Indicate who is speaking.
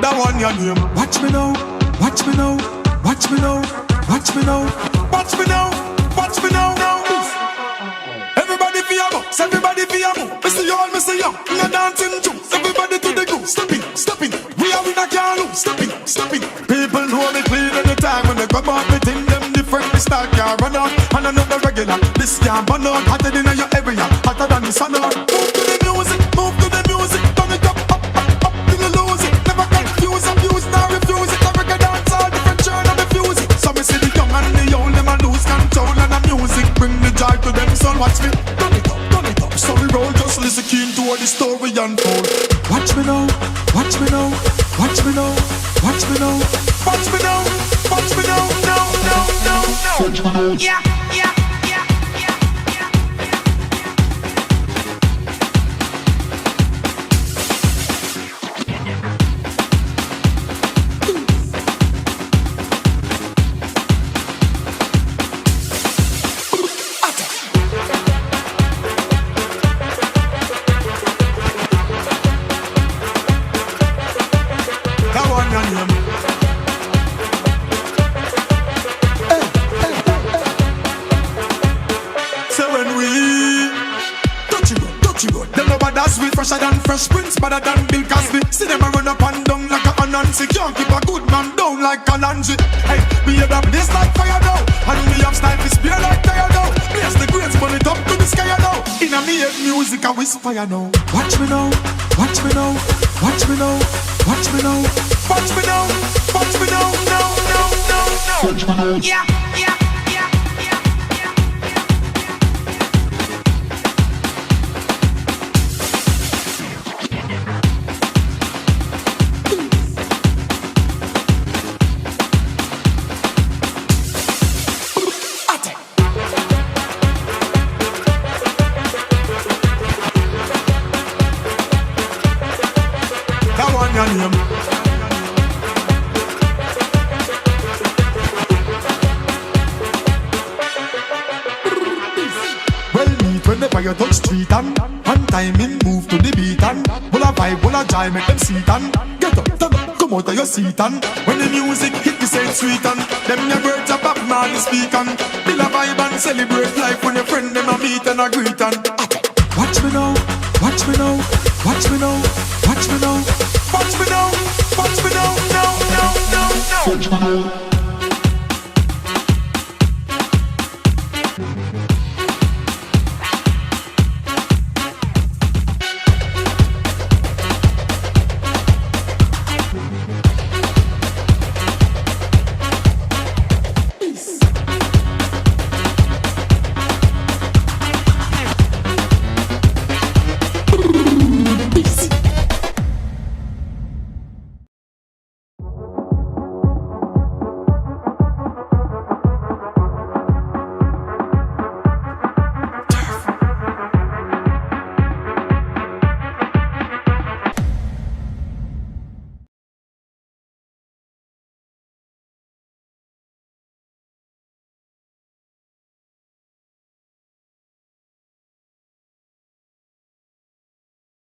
Speaker 1: That one your name. Watch me now, watch me now, watch me now, watch me now, watch me now, watch me now, now. Everybody feel box, everybody feel move. Mr. Y'all, Mr. Young, we are dancing too. Everybody to the groove, step in, step in. We are in a car loop, step in, step in. People know me clean any time when they come out. Me think them different, me start car run out. And another regular, this car burn out. Hotter than your area, hotter than the sun out. Move to the music, move to the music. Turn it up, up, up, up, till you lose it. Never confuse, abuse, nor refuse it. Every dance, all different turn of the music. So me see the young and the old, them a lose control. And the music bring the joy to them, so watch me. Turn it up, turn it up. So we roll, just listen keen to all the story unfold. Watch me now, watch me now, watch me now, watch me now, watch me now, watch me now, now, now, now, now. Yeah, yeah, yeah, yeah, yeah. That one your name. Them no bad as we fresher than Fresh Prince, better than Bill Cosby. See them a run up and down like a Anansi. Can't keep a good man down like a Lanji. Hey, we hear them this like fire now, and we have style to spear like tire now. Place the grades, burn it up to the sky now. In a me head music I whisper now. Watch me now, watch me now, watch me now, watch me now, watch me now, watch me now, now, now, now, now. Watch me now. Yeah, yeah. Your name. Well meet whenever you touch street and timing move to the beat and pull a vibe, pull a jive, make them see and get up, turn up, come out of your seat and when the music hit the same sweet and them your birds up man speak and build a vibe and celebrate life when your friend them a meet and a greet and watch me now, watch me now, watch me now, watch me now. Watch me now, watch me now, now, now, now, now.